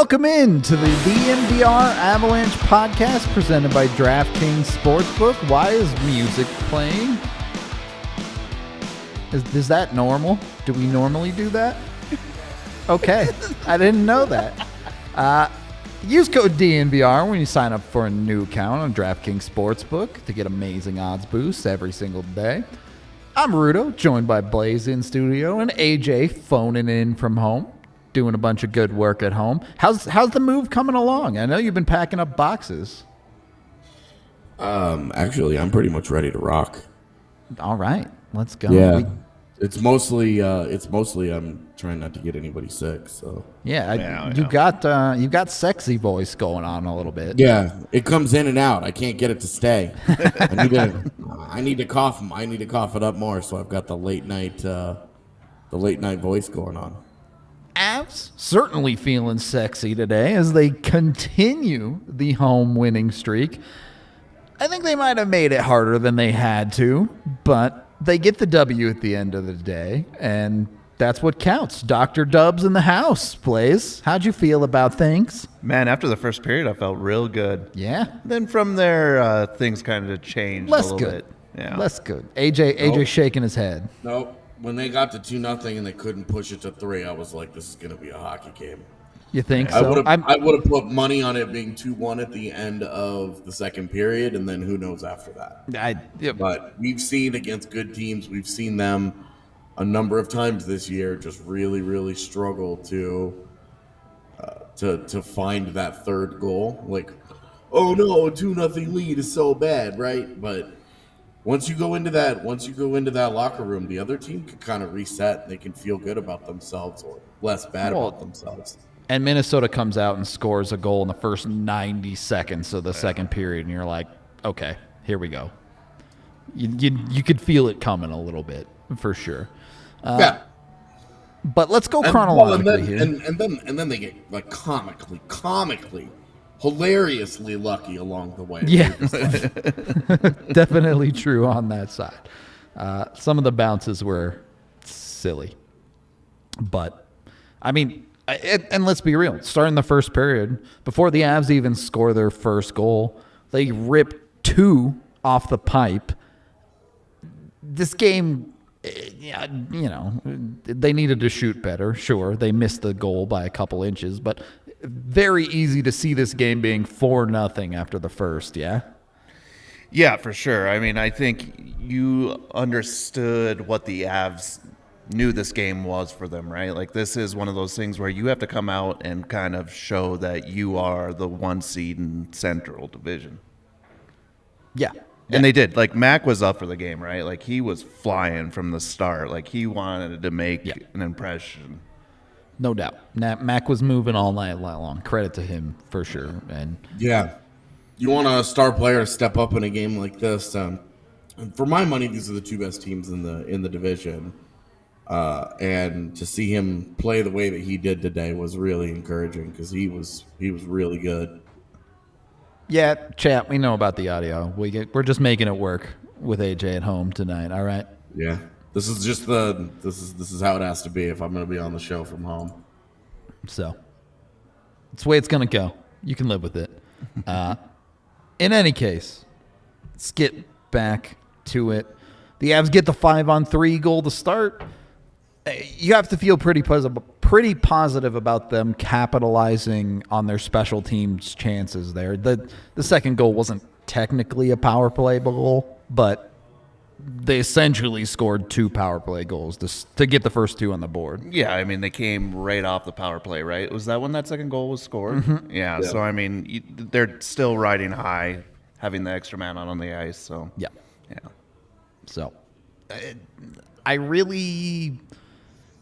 Welcome in to the DNVR Avalanche podcast presented by DraftKings Sportsbook. Why is music playing? Is that normal? Do we normally do that? Okay, I didn't know that. Use code DNVR when you sign up for a new account on DraftKings Sportsbook to get amazing odds boosts every single day. I'm Rudo, joined by Blais in studio and AJ phoning in from home, doing a bunch of good work at home. How's the move coming along? I know you've been packing up boxes. Actually, I'm pretty much ready to rock. All right, let's go. Yeah, it's mostly I'm trying not to get anybody sick. So you got sexy voice going on a little bit. Yeah, it comes in and out. I can't get it to stay. I need to cough. I need to cough it up more. So I've got the late night voice going on. Avs certainly feeling sexy today as they continue the home winning streak. I think they might have made it harder than they had to, but they get the W at the end of the day, and that's what counts. Dr. Dubs in the house, Blais. How'd you feel about things? Man, after the first period, I felt real good. Yeah? Then from there, things kind of changed a little bit. Yeah. Less good. AJ shaking his head. Nope. When they got to 2-0 and they couldn't push it to 3, I was like, this is going to be a hockey game. You think so? I would have put money on it being 2-1 at the end of the second period, and then who knows after that. But we've seen against good teams, we've seen them a number of times this year just really, really struggle to find that third goal. Like, oh no, a 2-0 lead is so bad, right? But once you go into that locker room, the other team can kind of reset. They can feel good about themselves or less bad about themselves. And Minnesota comes out and scores a goal in the first 90 seconds of the second period, and you're like, okay, here we go. You could feel it coming a little bit, for sure. Yeah. But let's go chronologically here. And then they get like comically, hilariously lucky along the way. Yeah, definitely true on that side. Some of the bounces were silly. But, I mean, and let's be real, starting the first period, before the Avs even score their first goal, they rip 2 off the pipe. This game, they needed to shoot better. Sure, they missed the goal by a couple inches, but very easy to see this game being 4-0 after the first, yeah? Yeah, for sure. I mean, I think you understood what the Avs knew this game was for them, right? Like, this is one of those things where you have to come out and kind of show that you are the 1 seed in Central Division. Yeah. And they did. Like, Mac was up for the game, right? Like, he was flying from the start. Like, he wanted to make an impression. No doubt. Mac was moving all night long. Credit to him for sure. And yeah, you want a star player to step up in a game like this. For my money, these are the 2 best teams in the division. And to see him play the way that he did today was really encouraging because he was really good. Yeah, chat. We know about the audio. We're just making it work with AJ at home tonight. All right. Yeah. This is just this is how it has to be if I'm going to be on the show from home. So it's the way it's going to go. You can live with it. In any case, let's get back to it. The Avs get the 5-on-3 goal to start. You have to feel pretty positive about them capitalizing on their special teams chances there. The second goal wasn't technically a power play goal, but they essentially scored 2 power play goals to get the first 2 on the board. Yeah, I mean, they came right off the power play, right? Was that when that second goal was scored? Mm-hmm. Yeah, so, I mean, they're still riding high, having the extra man out on the ice. So Yeah. So I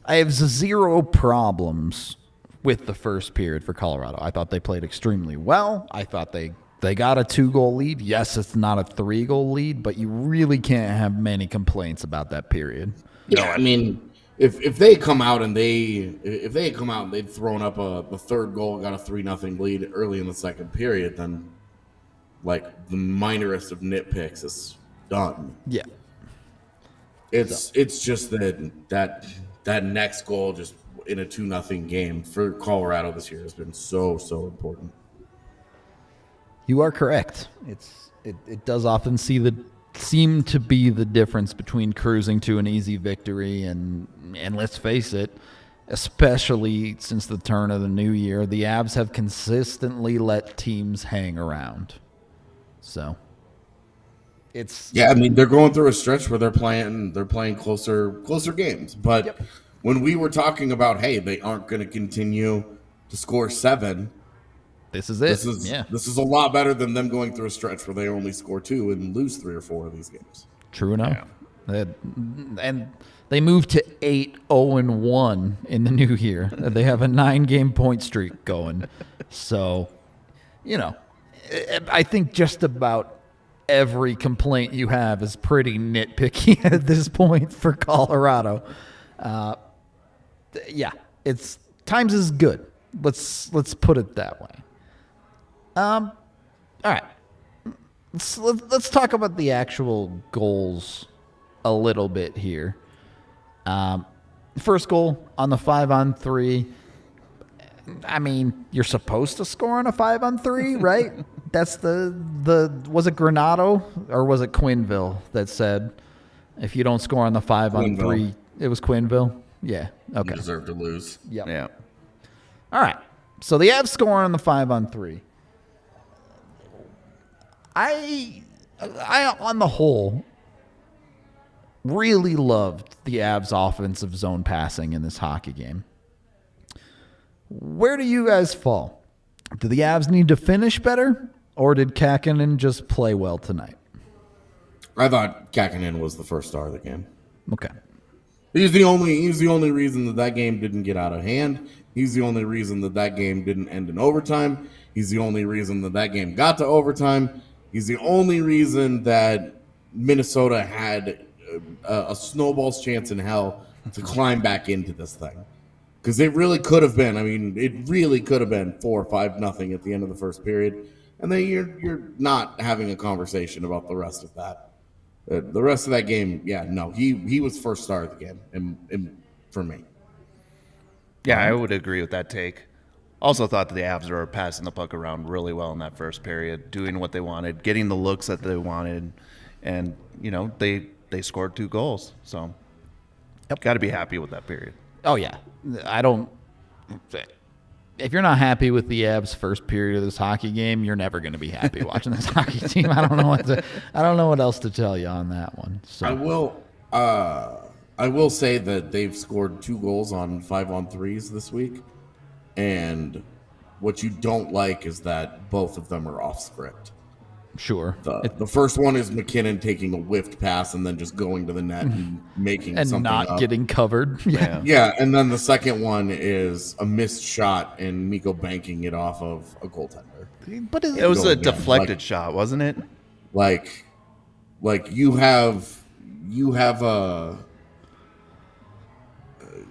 have 0 problems with the first period for Colorado. I thought they played extremely well. I thought they got a 2-goal lead. Yes, it's not a 3-goal lead, but you really can't have many complaints about that period. Yeah, I mean, if they come out and they'd thrown up the third goal, got a 3-0 lead early in the second period, then like the minorest of nitpicks is done. Yeah. It's just that next goal just in a 2-0 game for Colorado this year has been so important. You are correct. It does often seem to be the difference between cruising to an easy victory and let's face it, especially since the turn of the new year, the Avs have consistently let teams hang around. So I mean, they're going through a stretch where they're playing closer games. But when we were talking about, hey, they aren't going to continue to score 7. This is it. This is a lot better than them going through a stretch where they only score 2 and lose 3 or 4 of these games. True enough. Yeah. And they moved to 8-0-1 in the new year. They have a 9-game point streak going. So, I think just about every complaint you have is pretty nitpicky at this point for Colorado. It's times is good. Let's put it that way. All right. Let's talk about the actual goals a little bit here. First goal on the 5-on-3. I mean, you're supposed to score on a 5-on-3, right? That's was it Granado or was it Quinville that said if you don't score on the 5-on-3, it was Quinville? Yeah. Okay. You deserve to lose. Yep. Yeah. All right. So the Avs score on the 5-on-3. I on the whole really loved the Avs offensive zone passing in this hockey game. Where do you guys fall? Do the Avs need to finish better, or did Kähkönen just play well tonight? I thought Kähkönen was the first star of the game. Okay. He's the only reason that game didn't get out of hand. He's the only reason that game didn't end in overtime. He's the only reason that game got to overtime. He's the only reason that Minnesota had a snowball's chance in hell to climb back into this thing. Because it really could have been. I mean, it really could have been 4 or 5-0 at the end of the first period. And then you're not having a conversation about the rest of that. The rest of that game, he was first star of the game and for me. Yeah, I would agree with that take. Also thought that the Avs were passing the puck around really well in that first period, doing what they wanted, getting the looks that they wanted, and they scored 2 goals. So, got to be happy with that period. Oh yeah, if you're not happy with the Avs' first period of this hockey game, you're never going to be happy watching this hockey team. I don't know what else to tell you on that one. So I will say that they've scored 2 goals on 5-on-3s this week, and what you don't like is that both of them are off script. Sure. The first one is McKinnon taking a whiffed pass and then just going to the net and making and something not up. Getting covered. Yeah. Yeah, and then the second one is a missed shot and Mikko banking it off of a goaltender. But it was a deflected shot, wasn't it? Like you have a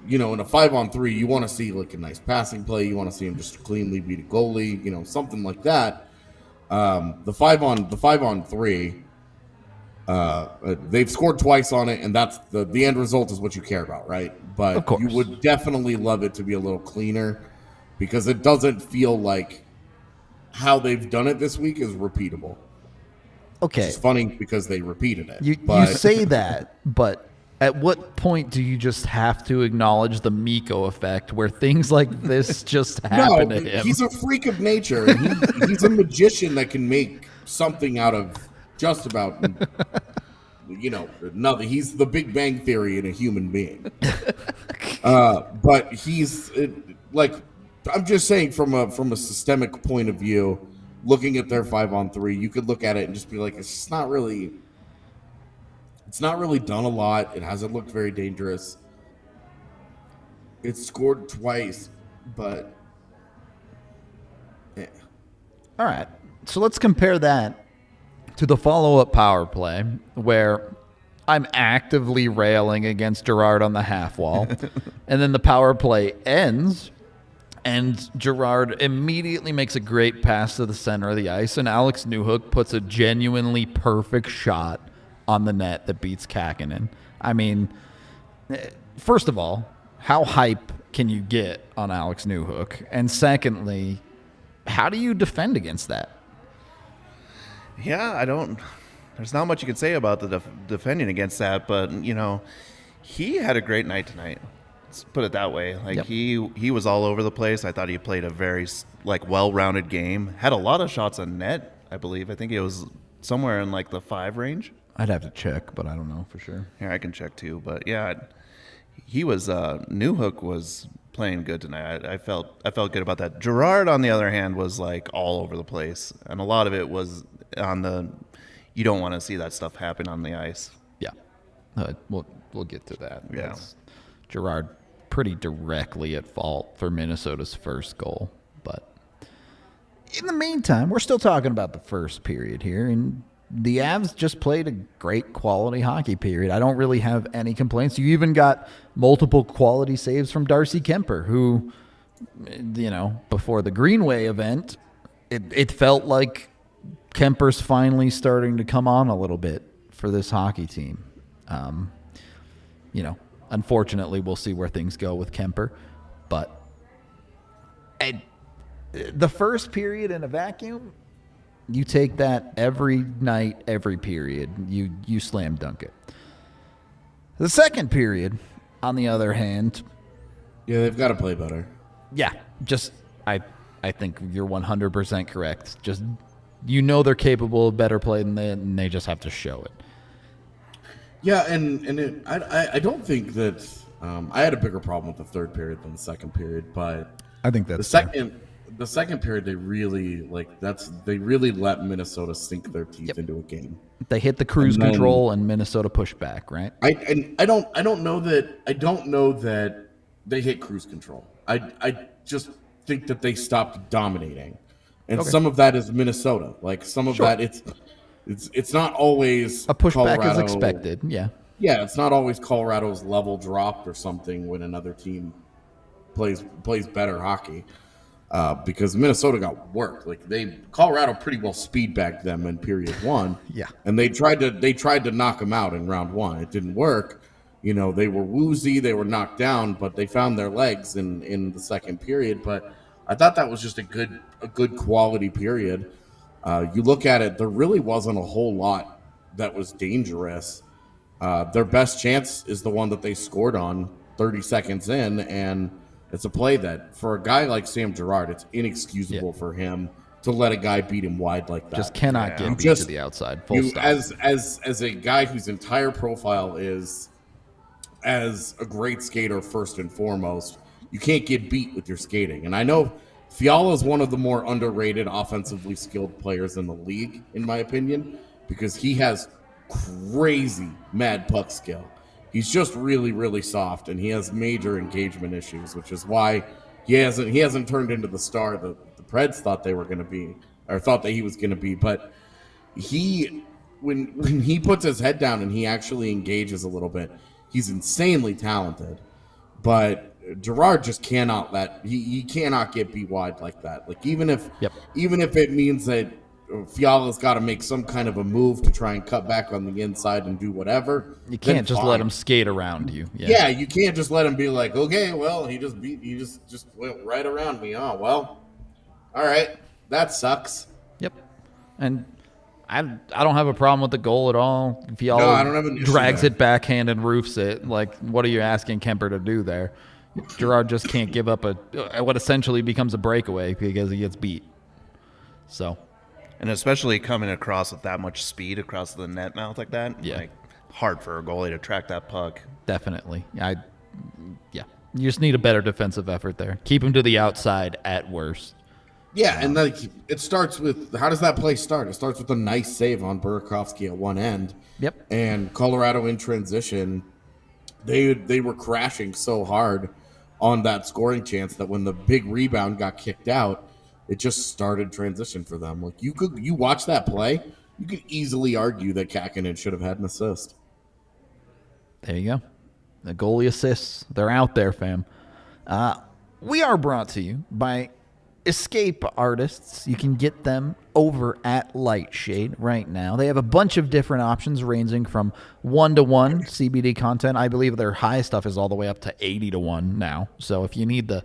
in a 5-on-3, you want to see like a nice passing play. You want to see him just cleanly beat a goalie, something like that. The 5-on-3, they've scored twice on it, and that's the end result is what you care about, right? But of course, you would definitely love it to be a little cleaner because it doesn't feel like how they've done it this week is repeatable. Okay, it's funny because they repeated it. You say that, but at what point do you just have to acknowledge the Mikko effect where things like this just happen to him? He's a freak of nature. And he's a magician that can make something out of just about, nothing. He's the Big Bang Theory in a human being. But he's I'm just saying from a systemic point of view, looking at their 5-on-3, you could look at it and just be like, it's not really done a lot. It hasn't looked very dangerous. It's scored twice, but yeah. All right. So let's compare that to the follow-up power play where I'm actively railing against Girard on the half wall. And then the power play ends and Girard immediately makes a great pass to the center of the ice and Alex Newhook puts a genuinely perfect shot on the net that beats Kähkönen. I mean, first of all, how hype can you get on Alex Newhook? And secondly, how do you defend against that? Yeah, there's not much you can say about the defending against that, but, he had a great night tonight. Let's put it that way. Like, Yep. he was all over the place. I thought he played a very, well-rounded game. Had a lot of shots on net, I believe. I think it was somewhere in, the 5 range. I'd have to check, but I don't know for sure. Here, I can check too. But, yeah, he was Newhook was playing good tonight. I felt good about that. Gerard, on the other hand, was, all over the place. And a lot of it was on the – you don't want to see that stuff happen on the ice. Yeah. We'll get to that. Yeah. That's Gerard pretty directly at fault for Minnesota's first goal. But in the meantime, we're still talking about the first period here, and the Avs just played a great quality hockey period. I don't really have any complaints. You even got multiple quality saves from Darcy Kuemper, who, before the Greenway event, it felt like Kemper's finally starting to come on a little bit for this hockey team. Unfortunately, we'll see where things go with Kuemper. But the first period in a vacuum, you take that every night, every period. You slam dunk it. The second period, on the other hand, Yeah, they've got to play better. yeah, just I think you're 100% correct. Just they're capable of better play than that, and they just have to show it. Yeah, I don't think that I had a bigger problem with the third period than the second period, but I think that's the second period they really let Minnesota sink their teeth into a game. They hit the cruise control and Minnesota pushed back, right? I don't know that they hit cruise control. I just think that they stopped dominating, and some of that is Minnesota. Some of that it's not always A pushback Colorado, is expected. Yeah. Yeah, it's not always Colorado's level dropped or something when another team plays better hockey. Because Minnesota got worked. Colorado pretty well speed backed them in period 1. Yeah. And they tried to knock them out in round 1. It didn't work. They were woozy, they were knocked down, but they found their legs in the second period. But I thought that was just a good quality period. You look at it, there really wasn't a whole lot that was dangerous. Their best chance is the one that they scored on 30 seconds in, and it's a play that, for a guy like Sam Girard, it's inexcusable for him to let a guy beat him wide like that. Just cannot get beat to the outside. Full stop. As a guy whose entire profile is as a great skater first and foremost, you can't get beat with your skating. And I know Fiala is one of the more underrated offensively skilled players in the league, in my opinion, because he has crazy mad puck skill. He's just really, really soft, and he has major engagement issues, which is why he hasn't turned into the star that the Preds thought they were going to be, or thought that he was going to be. But when he puts his head down and he actually engages a little bit, he's insanely talented. But Girard just cannot he cannot get beat wide like that. Even if it means that Fiala's got to make some kind of a move to try and cut back on the inside and do whatever. You can't just let him skate around you. Yeah, you can't just let him be like, okay, well, he just went right around me. Oh, well, all right, that sucks. Yep. And I don't have a problem with the goal at all. Fiala I don't have an issue drags there. it backhand and roofs it. What are you asking Kuemper to do there? Girard just can't give up what essentially becomes a breakaway because he gets beat. So. And especially coming across with that much speed across the net mouth like that, hard for a goalie to track that puck. Definitely. You just need a better defensive effort there. Keep him to the outside at worst. Yeah, and it starts with, how does that play start? It starts with a nice save on Burakovsky at one end. Yep. And Colorado in transition, they were crashing so hard on that scoring chance that when the big rebound got kicked out, it just started transition for them. You watch that play, you could easily argue that Kakkonen should have had an assist. There you go. The goalie assists. They're out there, fam. We are brought to you by escape artists. You can get them over at Lightshade right now. They have a bunch of different options ranging from 1-to-1 CBD content. I believe their highest stuff is all the way up to 80-to-1 now. So if you need the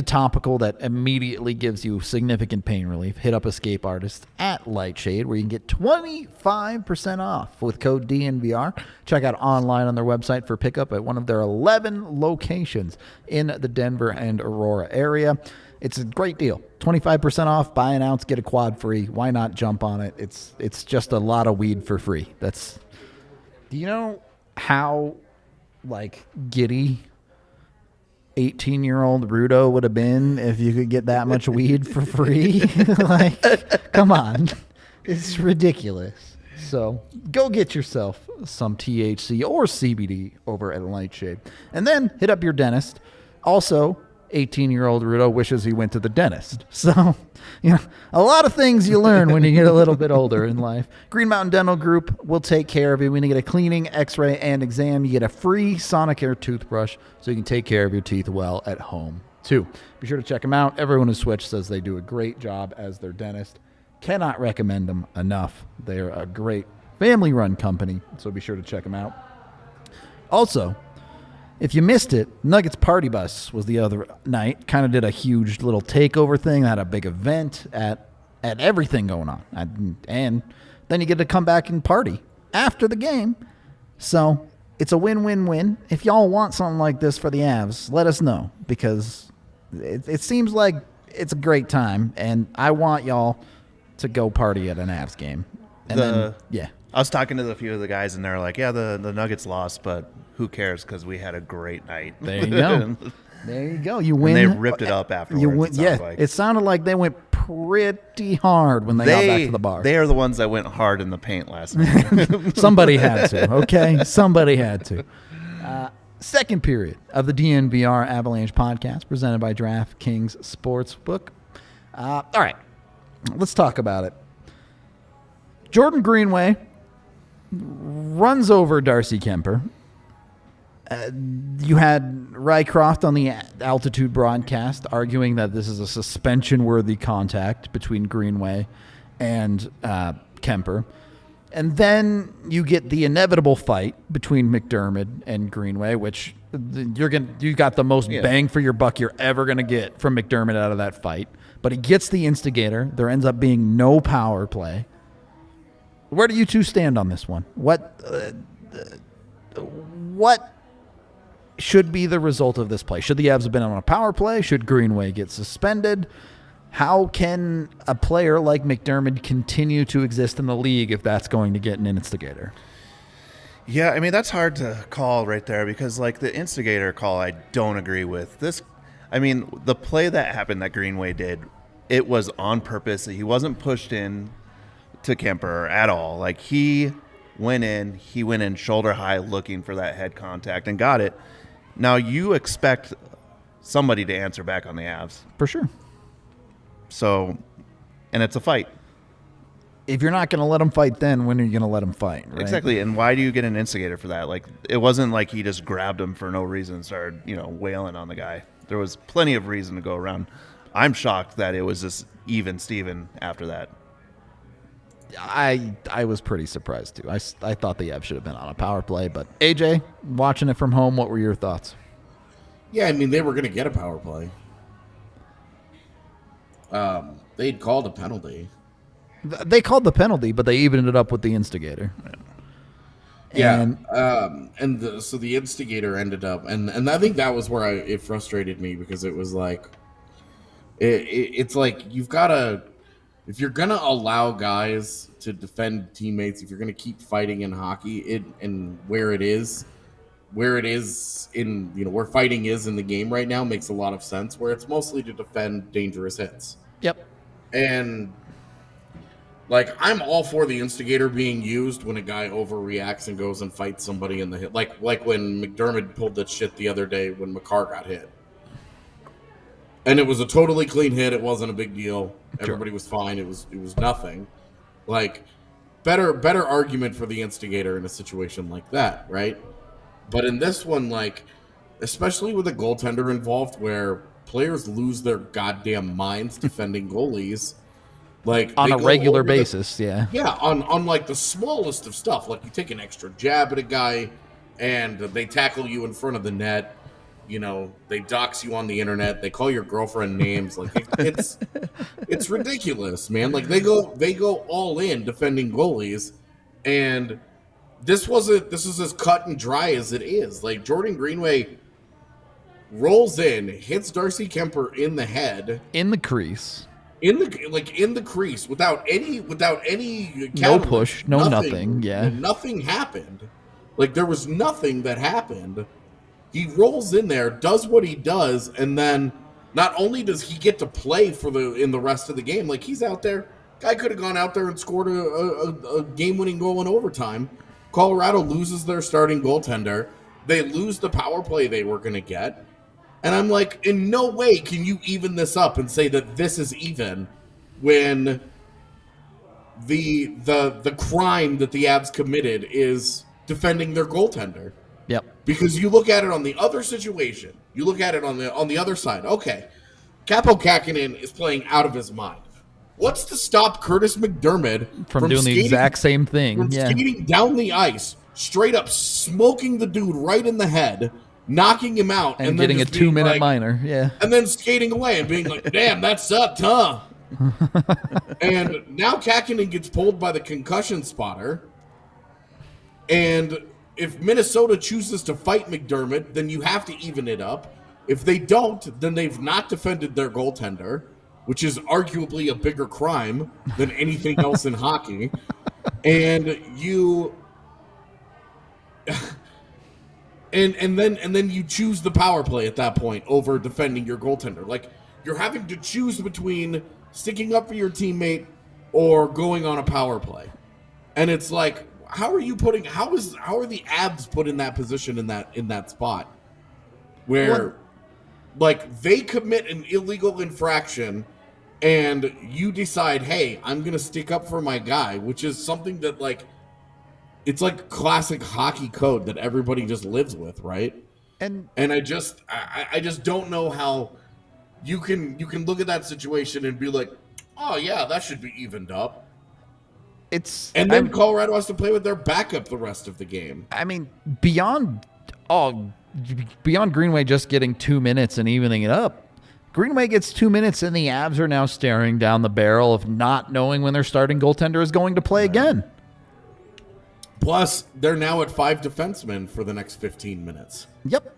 topical that immediately gives you significant pain relief, hit up Escape Artists at Lightshade, where you can get 25% off with code DNVR. Check out online on their website for pickup at one of their 11 locations in the Denver and Aurora area. It's a great deal. 25% off, buy an ounce, get a quad free. Why not jump on it? It's just a lot of weed for free. Do you know how, giddy 18-year-old Rudo would have been if you could get that much weed for free? Come on. It's ridiculous. So go get yourself some THC or CBD over at Lightshade. And then hit up your dentist. Also, 18-year-old Rudo wishes he went to the dentist. So, a lot of things you learn when you get a little bit older in life. Green Mountain Dental Group will take care of you. When you get a cleaning, x-ray, and exam, you get a free Sonicare toothbrush so you can take care of your teeth well at home, too. Be sure to check them out. Everyone who switched says they do a great job as their dentist. Cannot recommend them enough. They're a great family-run company, so be sure to check them out. Also, if you missed it, Nuggets Party Bus was the other night. Kind of did a huge little takeover thing. Had a big event at everything going on. And then you get to come back and party after the game. So it's a win-win-win. If y'all want something like this for the Avs, let us know. Because it seems like it's a great time. And I want y'all to go party at an Avs game. And I was talking to a few of the guys, and they're like, yeah, the Nuggets lost, but who cares, because we had a great night. There you go. There you go. You win. And they ripped it up afterwards. It sounded like they went pretty hard when they got back to the bar. They are the ones that went hard in the paint last night. Somebody had to, okay? Somebody had to. Second period of the DNVR Avalanche podcast presented by DraftKings Sportsbook. All right. Let's talk about it. Jordan Greenway runs over Darcy Kuemper. You had Rycroft on the altitude broadcast arguing that this is a suspension-worthy contact between Greenway and Kuemper. And then you get the inevitable fight between McDermott and Greenway, which you got the most bang for your buck you're ever going to get from McDermott out of that fight. But he gets the instigator. There ends up being no power play. Where do you two stand on this one? What should be the result of this play? Should the Avs have been on a power play? Should Greenway get suspended? How can a player like McDermott continue to exist in the league if that's going to get an instigator? Yeah, I mean, that's hard to call right there because, the instigator call, I don't agree with. The play that happened that Greenway did, it was on purpose. He wasn't pushed in to Kuemper at all. He went in shoulder high looking for that head contact and got it. Now, you expect somebody to answer back on the Avs. For sure. So, and it's a fight. If you're not going to let them fight, then when are you going to let them fight? Right? Exactly. And why do you get an instigator for that? It wasn't like he just grabbed him for no reason and started, wailing on the guy. There was plenty of reason to go around. I'm shocked that it was just even Steven after that. I was pretty surprised, too. I thought the Avs should have been on a power play. But, AJ, watching it from home, what were your thoughts? Yeah, I mean, they were going to get a power play. They'd called a penalty. They called the penalty, but they evened it up with the instigator. Yeah, so the instigator ended up, and I think that was where it frustrated me because it was it's like you've got to, if you're gonna allow guys to defend teammates, if you're gonna keep fighting in hockey, and where it is in where fighting is in the game right now makes a lot of sense. Where it's mostly to defend dangerous hits. Yep, and. I'm all for the instigator being used when a guy overreacts and goes and fights somebody in the hit. Like when McDermott pulled that shit the other day when McCarr got hit. And it was a totally clean hit. It wasn't a big deal. Everybody was fine. It was nothing. Better argument for the instigator in a situation like that, right? But in this one, especially with a goaltender involved where players lose their goddamn minds defending goalies. Like On they a go regular over basis, yeah. Yeah, on like the smallest of stuff. Like you take an extra jab at a guy and they tackle you in front of the net. You know, they dox you on the internet. They call your girlfriend names. Like it's ridiculous, man. Like they go all in defending goalies, and this is as cut and dry as it is. Like Jordan Greenway rolls in, hits Darcy Kuemper in the head, In the crease. in the crease without any No push, no nothing, yeah. Nothing happened. Like there was nothing that happened. He rolls in there, does what he does, and then not only does he get to play in the rest of the game, like he's out there. Guy could have gone out there and scored a game-winning goal in overtime. Colorado loses their starting goaltender. They lose the power play they were going to get. And I'm like, in no way can you even this up and say that this is even when the crime that the Avs committed is defending their goaltender. Yep. Because you look at it on the other situation. You look at it on the other side. Okay, Kaapo Kähkönen is playing out of his mind. What's to stop Curtis McDermott From doing the exact same thing? From skating down the ice, straight up smoking the dude right in the head, knocking him out, And getting a 2-minute minor, yeah. and then skating away and being like, "Damn, that sucked, huh?" And now Kähkönen gets pulled by the concussion spotter, and if Minnesota chooses to fight McDermott, then you have to even it up. If they don't, then they've not defended their goaltender, which is arguably a bigger crime than anything else in hockey. And you and then you choose the power play at that point over defending your goaltender. Like you're having to choose between sticking up for your teammate or going on a power play. And it's like, how are the Avs put in that position in that spot where like they commit an illegal infraction and you decide, hey, I'm gonna stick up for my guy, which is something that like it's like classic hockey code that everybody just lives with, right? And I just don't know how you can look at that situation and be like, oh yeah, that should be evened up. And then Colorado has to play with their backup the rest of the game. I mean, beyond Greenway just getting 2 minutes and evening it up, Greenway gets 2 minutes and the Avs are now staring down the barrel of not knowing when their starting goaltender is going to play again. Plus, they're now at 5 defensemen for the next 15 minutes. Yep.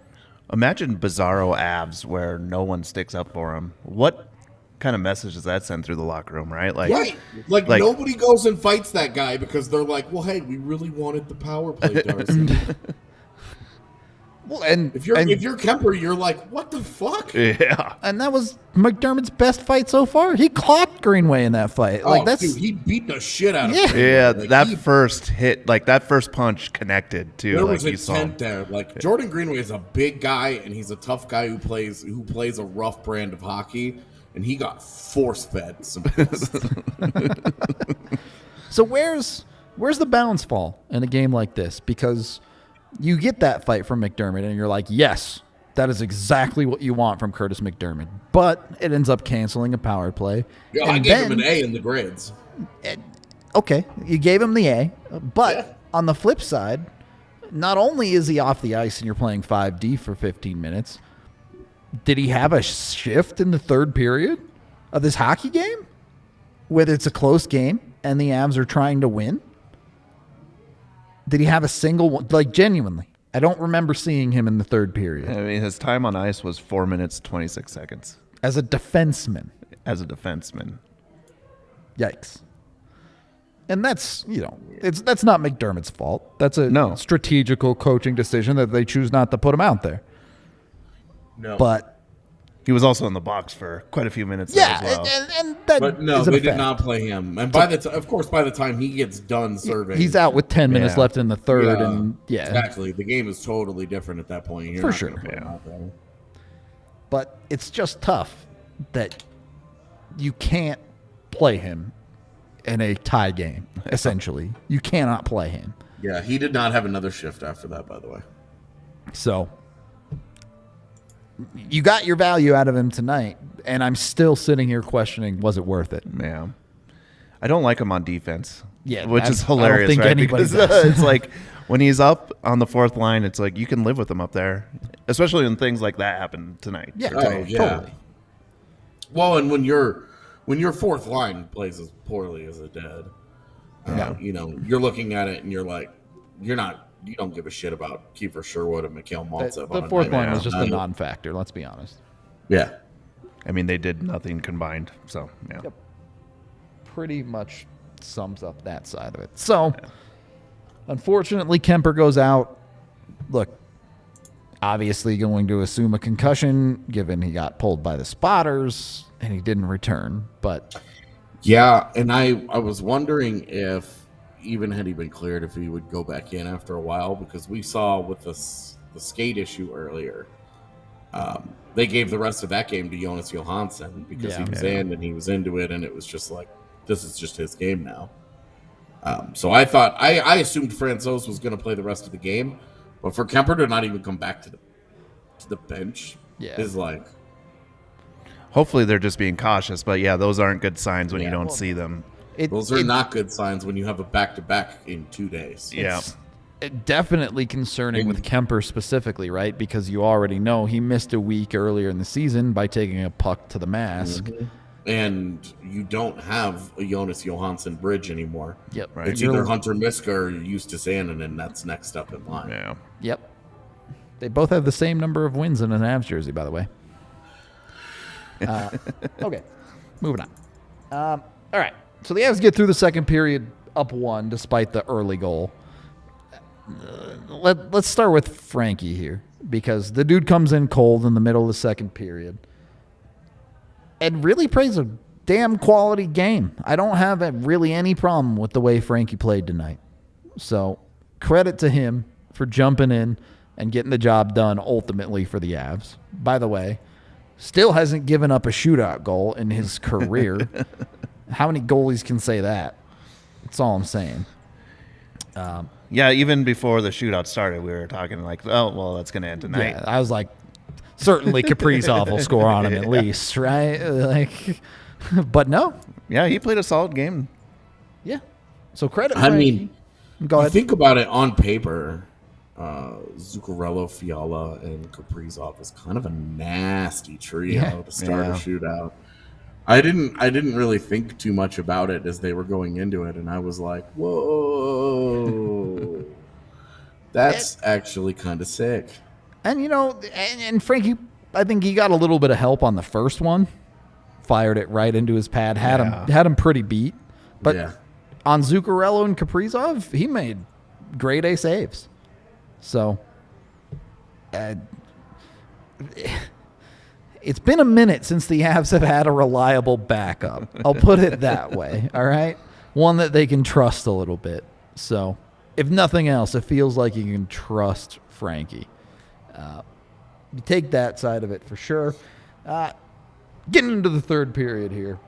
Imagine bizarro Avs where no one sticks up for them. What kind of message does that send through the locker room, right? Like nobody goes and fights that guy because they're like, well, hey, we really wanted the power play, Darcy. Well, and if you're Kuemper, you're like, what the fuck? Yeah. And that was McDermott's best fight so far. He clocked Greenway in that fight. Dude, he beat the shit out of Yeah. him. Yeah, that first hit, like that first punch connected too. There like was you saw. intent there. Like Jordan Greenway is a big guy and he's a tough guy who plays a rough brand of hockey, and he got force fed some piss. So where's the balance fall in a game like this? Because you get that fight from McDermott and you're like, yes, that is exactly what you want from Curtis McDermott. But it ends up canceling a power play. Yeah, I gave him an A in the grids. Okay, you gave him the A. But on the flip side, not only is he off the ice and you're playing 5D for 15 minutes, did he have a shift in the third period of this hockey game? Whether it's a close game and the Avs are trying to win? Did he have a single one? Like, genuinely, I don't remember seeing him in the third period. I mean, his time on ice was 4 minutes, 26 seconds. As a defenseman. Yikes. And that's, that's not McDermott's fault. That's a strategical coaching decision that they choose not to put him out there. No. But he was also in the box for quite a few minutes. Yeah, as well. and that but no, they did not play him. And by the time he gets done serving, he's out with 10 minutes left in the third. Exactly. The game is totally different at that point. You're for not sure. gonna put him out there. But it's just tough that you can't play him in a tie game, essentially. You cannot play him. Yeah, he did not have another shift after that, by the way. So you got your value out of him tonight, and I'm still sitting here questioning, was it worth it? Yeah. I don't like him on defense. Yeah, which is hilarious, I don't think right? anybody Because does. it's like when he's up on the fourth line, it's like you can live with him up there, especially when things like that happen tonight. Yeah, Totally. Well, and when your fourth line plays as poorly as it did, you know, you're looking at it and you're like, you don't give a shit about Kiefer Sherwood and Mikhail Maltsev. The fourth line was just a non-factor, let's be honest. Yeah. I mean, they did nothing combined, so yeah. Yep. Pretty much sums up that side of it. So, unfortunately, Kuemper goes out. Look, obviously going to assume a concussion, given he got pulled by the spotters and he didn't return. But yeah, and I was wondering if, even had he been cleared, if he would go back in after a while, because we saw with the skate issue earlier, they gave the rest of that game to Jonas Johansson because he was in and he was into it, and it was just like, this is just his game now. So I thought, I assumed Francouz was going to play the rest of the game, but for Kuemper to not even come back to the bench is like... Hopefully they're just being cautious, but yeah, those aren't good signs when you don't see them. Those are not good signs when you have a back-to-back in 2 days. It's definitely concerning with Kuemper specifically, right? Because you already know he missed a week earlier in the season by taking a puck to the mask. Mm-hmm. And you don't have a Jonas Johansson bridge anymore. Yep. Right. It's either Hunter Miska or Justus Annan, and that's next up in line. Yeah. Yep. They both have the same number of wins in an Avs jersey, by the way. Okay, moving on. All right, so the Avs get through the second period up 1 despite the early goal. Let's start with Frankie here, because the dude comes in cold in the middle of the second period and really plays a damn quality game. I don't have really any problem with the way Frankie played tonight. So credit to him for jumping in and getting the job done ultimately for the Avs. By the way, still hasn't given up a shootout goal in his career. How many goalies can say that? That's all I'm saying. Yeah, even before the shootout started, we were talking like, oh, well, that's going to end tonight. Yeah, I was like, certainly Kaprizov will score on him at least, right? Like, but no. Yeah, he played a solid game. Yeah. So credit. I mean, go ahead. Think about it on paper. Zuccarello, Fiala, and Kaprizov is kind of a nasty trio to start a shootout. I didn't really think too much about it as they were going into it, and I was like, whoa, that's actually kind of sick. And you know, and Frankie, I think he got a little bit of help on the first one. Fired it right into his pad. Had him pretty beat. But on Zuccarello and Kaprizov, he made grade A saves. So, it's been a minute since the Avs have had a reliable backup. I'll put it that way, all right? One that they can trust a little bit. So, if nothing else, it feels like you can trust Frankie. You take that side of it for sure. Getting into the third period here.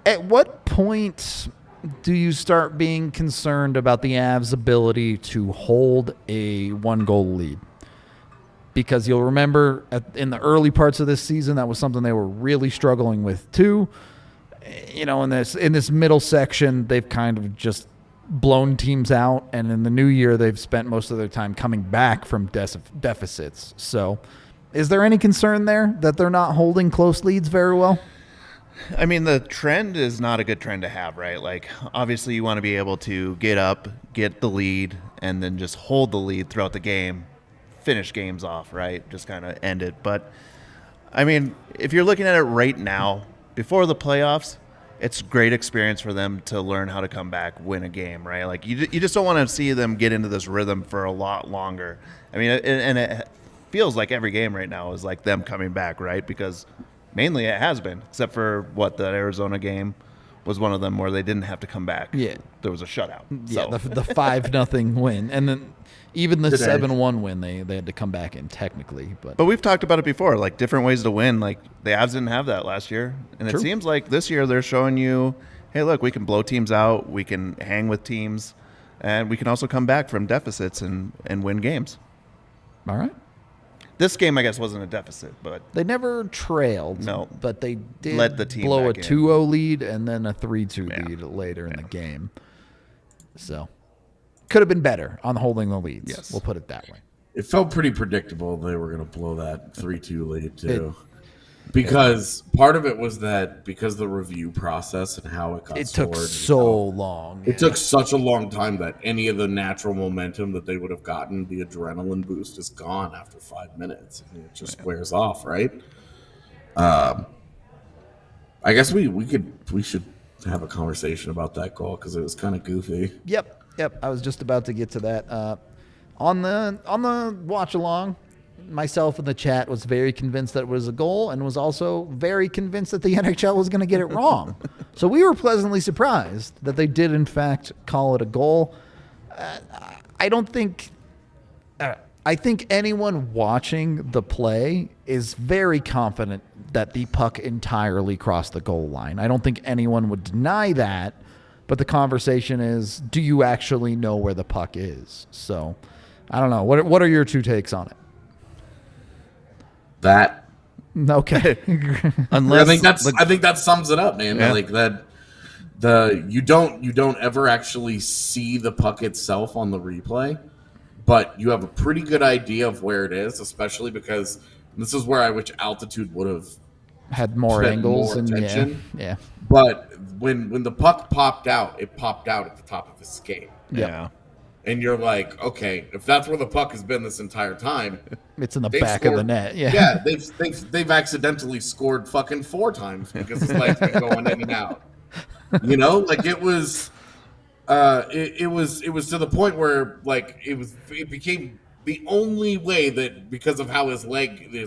At what point do you start being concerned about the Avs' ability to hold a 1-goal lead? Because you'll remember in the early parts of this season, that was something they were really struggling with too. You know, in this middle section, they've kind of just blown teams out, and in the new year, they've spent most of their time coming back from deficits. So, is there any concern there that they're not holding close leads very well? I mean, the trend is not a good trend to have, right? Like, obviously, you want to be able to get up, get the lead, and then just hold the lead throughout the game, finish games off, right? Just kind of end it. But, I mean, if you're looking at it right now, before the playoffs, it's a great experience for them to learn how to come back, win a game, right? Like, you just don't want to see them get into this rhythm for a lot longer. I mean, and it feels like every game right now is like them coming back, right? Because mainly it has been, except for that Arizona game was one of them where they didn't have to come back. Yeah. There was a shutout. Yeah, the 5-0 win. And then even the 7-1 win, they had to come back in technically. But we've talked about it before, like different ways to win. Like the Avs didn't have that last year. And It seems like this year they're showing you, hey, look, we can blow teams out. We can hang with teams. And we can also come back from deficits and win games. All right. This game, I guess, wasn't a deficit, but They never trailed. No. But they did Led the team blow a back in. 2-0 lead and then a 3-2 Yeah. lead later in the game. So could have been better on holding the leads. Yes. We'll put it that way. It felt pretty predictable they were going to blow that 3-2 lead too. Because part of it was that because the review process and how it got It took scored, so long. it took such a long time that any of the natural momentum that they would have gotten, the adrenaline boost is gone after 5 minutes. And it just wears off, right? I guess we should have a conversation about that goal because it was kind of goofy. Yep. I was just about to get to that. On the watch along, myself in the chat was very convinced that it was a goal and was also very convinced that the NHL was going to get it wrong. So we were pleasantly surprised that they did in fact call it a goal. I don't think. I think anyone watching the play is very confident that the puck entirely crossed the goal line. I don't think anyone would deny that, but the conversation is, do you actually know where the puck is? So, I don't know. What are your two takes on it? That Okay. unless I think that sums it up, man. Yeah. Like that, you don't ever actually see the puck itself on the replay, but you have a pretty good idea of where it is, especially because this is where I wish altitude would have had more spent angles more and attention. yeah. But when the puck popped out, it popped out at the top of his skate. yeah. And you're like, okay, if that's where the puck has been this entire time, It's in the they've back of the scored- net. yeah, they've accidentally scored fucking 4 times because his leg's been going in and out. You know, like it was to the point where like it became the only way that because of how his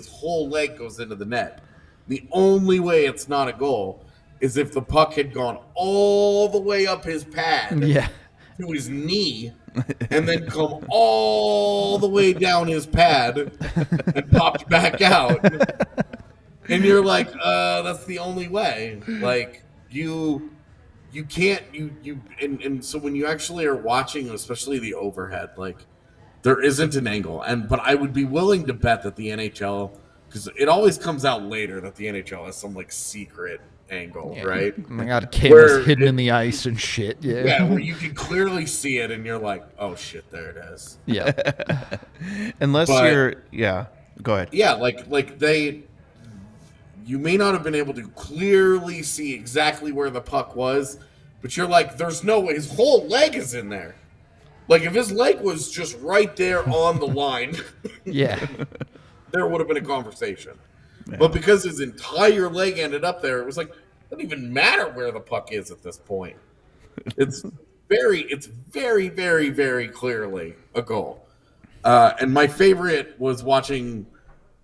whole leg goes into the net, the only way it's not a goal is if the puck had gone all the way up his pad Yeah. to his knee and then come all the way down his pad and popped back out. And you're like, that's the only way. Like you can't and so when you actually are watching, especially the overhead, like there isn't an angle. But I would be willing to bet that the NHL, because it always comes out later that the NHL has some like secret angle, right? I got Where cameras hidden in the ice and shit. Yeah, where you can clearly see it and you're like, oh shit, there it is. Yeah. Unless But- you're go ahead. Yeah, like you may not have been able to clearly see exactly where the puck was, but you're like, there's no way his whole leg is in there. Like if his leg was just right there on the line, Yeah. there would have been a conversation. Yeah. But because his entire leg ended up there, it was like, it doesn't even matter where the puck is at this point. It's very, very, very clearly a goal. And my favorite was watching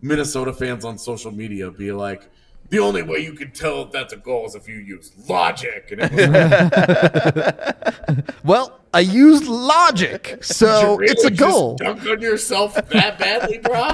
Minnesota fans on social media be like, the only way you can tell if that's a goal is if you use logic. And it was like, Well, I used logic, so "Did you it's a really goal. just dunk on yourself that badly, bro?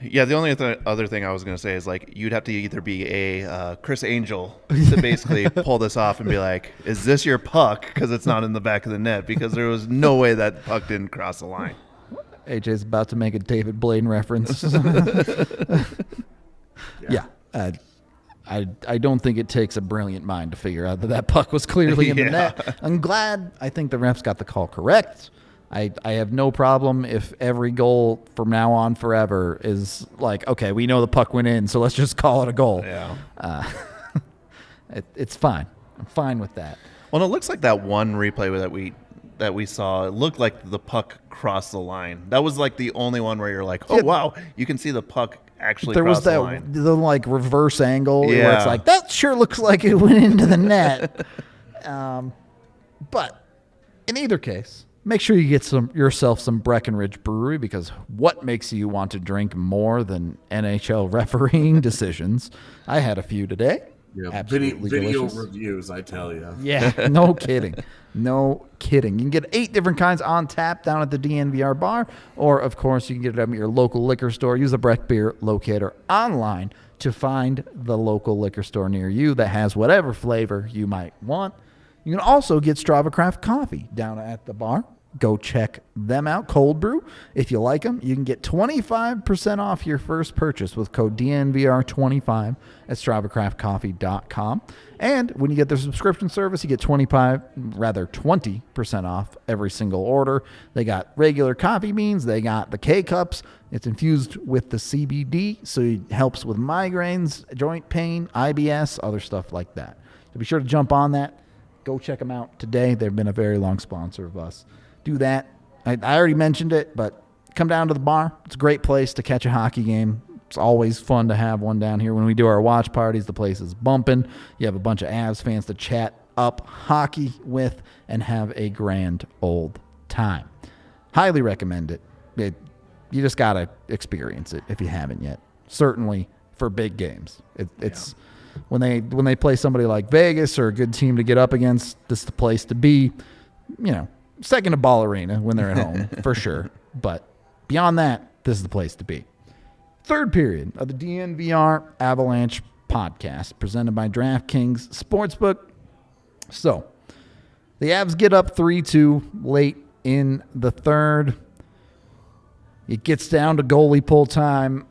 Yeah, the only other thing I was going to say is like you'd have to either be a Chris Angel to basically pull this off and be like, is this your puck? Because it's not in the back of the net, because there was no way that puck didn't cross the line. AJ's about to make a David Blaine reference. Yeah. I don't think it takes a brilliant mind to figure out that puck was clearly in the net. I'm glad. I think the refs got the call correct. I have no problem if every goal from now on forever is like, okay, we know the puck went in, so let's just call it a goal. Yeah. It's fine. I'm fine with that. Well, it looks like that one replay that we saw, it looked like the puck crossed the line. That was like the only one where you're like, oh, wow, you can see the puck actually There cross was the that line. the like reverse angle where Yeah. it's like, that sure looks like it went into the net. But in either case, make sure you get yourself some Breckenridge Brewery, because what makes you want to drink more than NHL refereeing decisions? I had a few today. Yeah, Absolutely video delicious. reviews, I tell you. Yeah, no kidding. No kidding. You can get 8 different kinds on tap down at the DNVR bar, or, of course, you can get it at your local liquor store. Use the Breck Beer Locator online to find the local liquor store near you that has whatever flavor you might want. You can also get Strava Craft coffee down at the bar. Go check them out. Cold brew. If you like them, you can get 25% off your first purchase with code DNVR25 at StravaCraftCoffee.com. And when you get their subscription service, you get 20% off every single order. They got regular coffee beans. They got the K-Cups. It's infused with the CBD, so it helps with migraines, joint pain, IBS, other stuff like that. So be sure to jump on that. Go check them out today. They've been a very long sponsor of us. Do that. I already mentioned it, but come down to the bar. It's a great place to catch a hockey game. It's always fun to have one down here. When we do our watch parties, the place is bumping. You have a bunch of Avs fans to chat up hockey with and have a grand old time. Highly recommend it. You just got to experience it if you haven't yet. Certainly for big games. It's when they play somebody like Vegas or a good team to get up against, this is the place to be. You know, second to Ball Arena when they're at home, for sure. But beyond that, this is the place to be. Third period of the DNVR Avalanche podcast presented by DraftKings Sportsbook. So, the Avs get up 3-2 late in the third. It gets down to goalie pull time.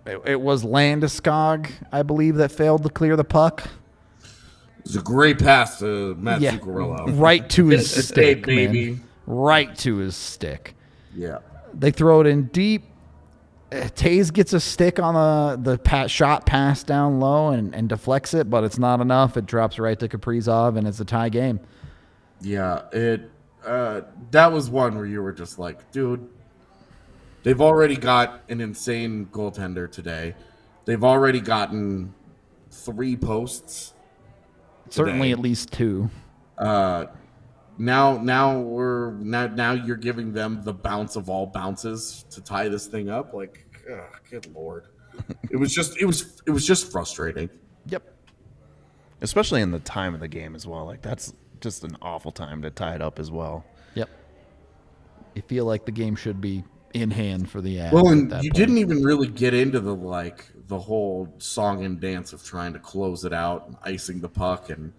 It was Landeskog, I believe, that failed to clear the puck. It was a great pass to Matt Zuccarello. Right to his stick, baby. man. Right to his stick. Yeah. They throw it in deep. Taze gets a stick on the shot pass down low and deflects it, but it's not enough. It drops right to Kaprizov, and it's a tie game. Yeah, that was one where you were just like, dude, they've already got an insane goaltender today. They've already gotten 3 posts. Certainly at least 2. Now you're giving them the bounce of all bounces to tie this thing up. Like, good Lord. It was just frustrating. Yep. Especially in the time of the game as well. Like, that's just an awful time to tie it up as well. Yep. You feel like the game should be in hand for the Avs. Well, and you didn't even really get into the whole song and dance of trying to close it out and icing the puck and,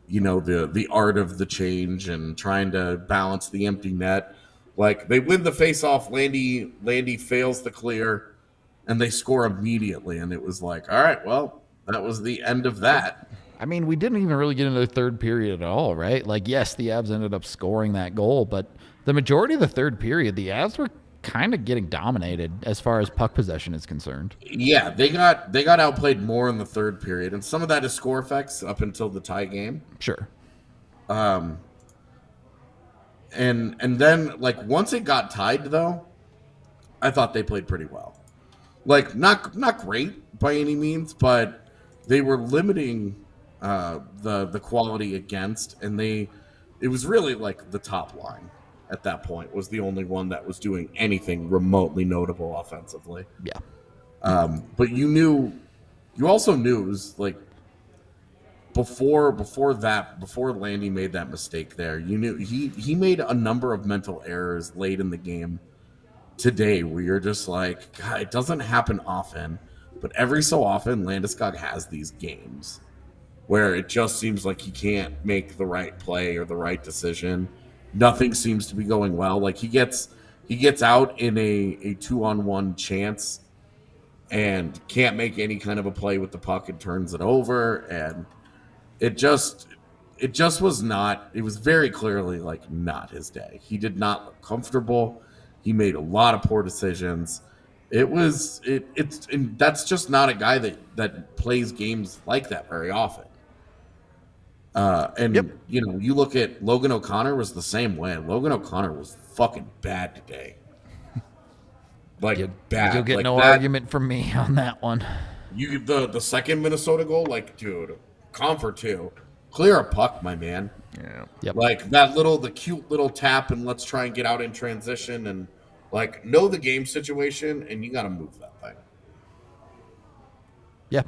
you know, the art of the change and trying to balance the empty net. Like, they win the face-off, Landy fails the clear, and they score immediately. And it was like, all right, well, that was the end of that. I mean, we didn't even really get into the third period at all, right? Like, yes, the Avs ended up scoring that goal, but the majority of the third period, the Avs were kind of getting dominated as far as puck possession is concerned. Yeah, they got outplayed more in the third period, and some of that is score effects up until the tie game. Sure. And then, like, once it got tied, though, I thought they played pretty well. Like, not great by any means, but they were limiting the quality against, and it was really like the top line at that point was the only one that was doing anything remotely notable offensively. Yeah. But you also knew it was like before Landy made that mistake there, you knew he made a number of mental errors late in the game today where you're just like, God, it doesn't happen often, but every so often Landeskog has these games where it just seems like he can't make the right play or the right decision. Nothing seems to be going well. Like, he gets out in a 2-on-1 chance and can't make any kind of a play with the puck and turns it over. And it just was not, it was very clearly like not his day. He did not look comfortable. He made a lot of poor decisions. It's and that's just not a guy that plays games like that very often. Yep. You know, you look at Logan O'Connor was the same way. Logan O'Connor was fucking bad today. Like, bad. You'll get like no that, argument from me on that one. The second Minnesota goal, like, dude, comfort too. Clear a puck, my man. Yeah. Yep. Like the cute little tap and let's try and get out in transition and like know the game situation and you got to move that thing. Yeah.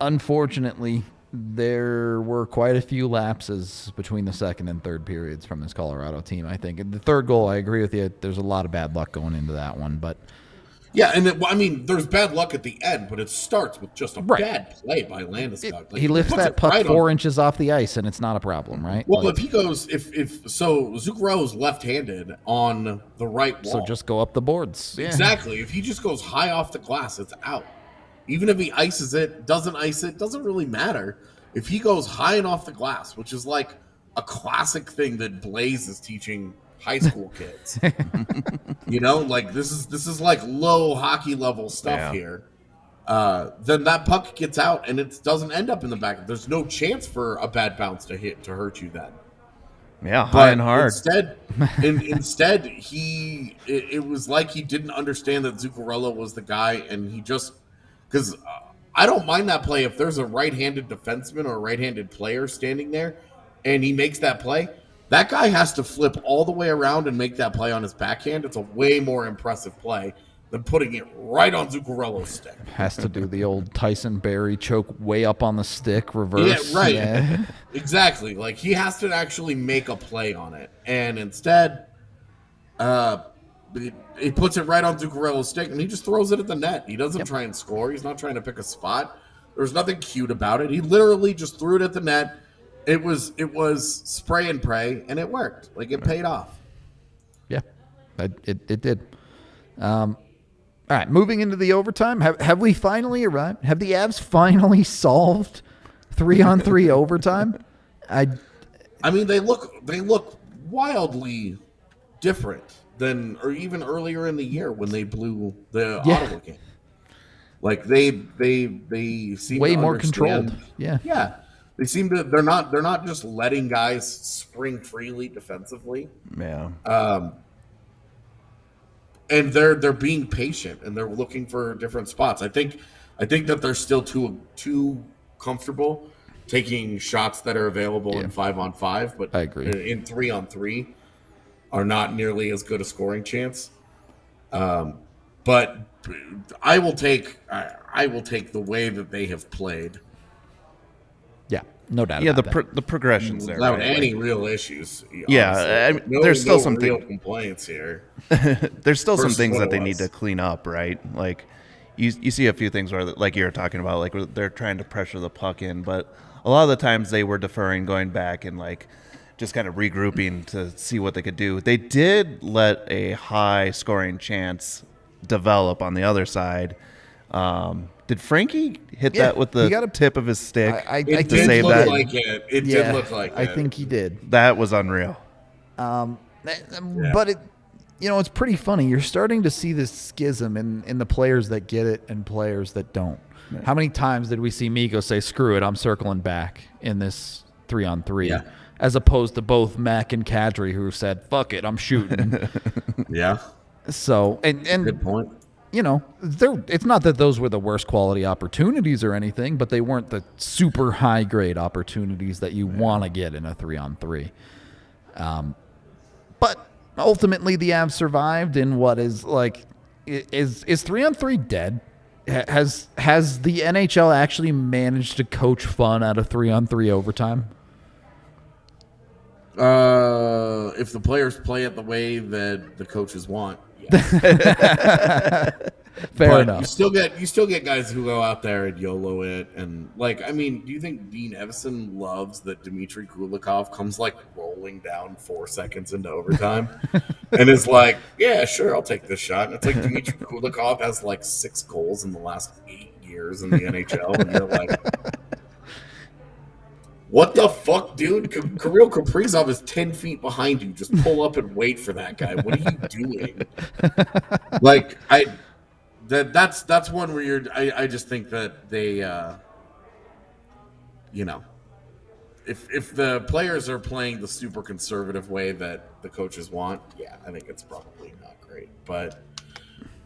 Unfortunately, there were quite a few lapses between the second and third periods from this Colorado team, I think. And the third goal, I agree with you. There's a lot of bad luck going into that one. But Yeah, and I mean, there's bad luck at the end, but it starts with just a Right. bad play by Landeskog. He lifts puts that it puck right 4 on. inches off the ice, and it's not a problem, right? Well, Like, if he goes, if so, Zuccarello's left-handed on the right wall. so just go up the boards. Yeah. Exactly. If he just goes high off the glass, it's out. Even if he ices it, doesn't ice it, doesn't really matter. If he goes high and off the glass, which is like a classic thing that Blais is teaching high school kids. Like this is like low hockey level stuff here. Then that puck gets out and it doesn't end up in the back. There's no chance for a bad bounce to hurt you then. Yeah, high and hard. Instead, it was like he didn't understand that Zuccarello was the guy, and he just because I don't mind that play if there's a right-handed defenseman or a right-handed player standing there, and he makes that play. That guy has to flip all the way around and make that play on his backhand. It's a way more impressive play than putting it right on Zuccarello's stick. Has to do the old Tyson Berry choke way up on the stick, reverse. Yeah, right. Yeah. Exactly. Like, he has to actually make a play on it. And instead, he puts it right on Zuccarello's stick, and he just throws it at the net. He doesn't try and score. He's not trying to pick a spot. There's nothing cute about it. He literally just threw it at the net. It was spray and pray, and it worked. Like, it paid off. Yeah, it did. All right, moving into the overtime. Have we finally arrived? Have the Avs finally solved 3-on-3 overtime? I mean, they look wildly different than, or even earlier in the year when they blew the Ottawa game. Like they seem way to more understand. controlled. Yeah. Yeah. They seem to. They're not just letting guys spring freely defensively. Yeah. And they're being patient and they're looking for different spots. I think that they're still too comfortable taking shots that are available in 5-on-5, but I agree. In 3-on-3 are not nearly as good a scoring chance. But I will take the way that they have played. Yeah, no doubt. Yeah, about the progressions there. Without right? any real issues. Yeah, honestly. I mean, there's still some real complaints here. There's still some Versus things what that it they need was. to clean up, right? Like you see a few things where, like you were talking about, like they're trying to pressure the puck in, but a lot of the times they were deferring, going back and like just kind of regrouping to see what they could do. They did let a high scoring chance develop on the other side. Did Frankie hit that with the tip of his stick I It to did save look that? like it. It did look like it. I think he did. That was unreal. But it's pretty funny. You're starting to see this schism in the players that get it and players that don't. Right. How many times did we see Mikko say, "Screw it, I'm circling back" in this 3-on-3, as opposed to both Mac and Kadri who said, "Fuck it, I'm shooting." Yeah. So and Good point. It's not that those were the worst quality opportunities or anything, but they weren't the super high grade opportunities that you want to get in a 3-on-3. But ultimately, the Avs survived in what is like is 3-on-3 dead? Has the NHL actually managed to coach fun out of 3-on-3 overtime? If the players play it the way that the coaches want, Fair enough. You still get guys who go out there and YOLO it, and do you think Dean Evison loves that Dmitry Kulikov comes like rolling down 4 seconds into overtime and is like, "Yeah, sure, I'll take this shot." And it's like Dmitry Kulikov has like 6 goals in the last 8 years in the NHL, and you're like, what the fuck, dude? Kirill Kaprizov is 10 feet behind you. Just pull up and wait for that guy. What are you doing? That's one where I just think that they, if the players are playing the super conservative way that the coaches want, I think it's probably not great. But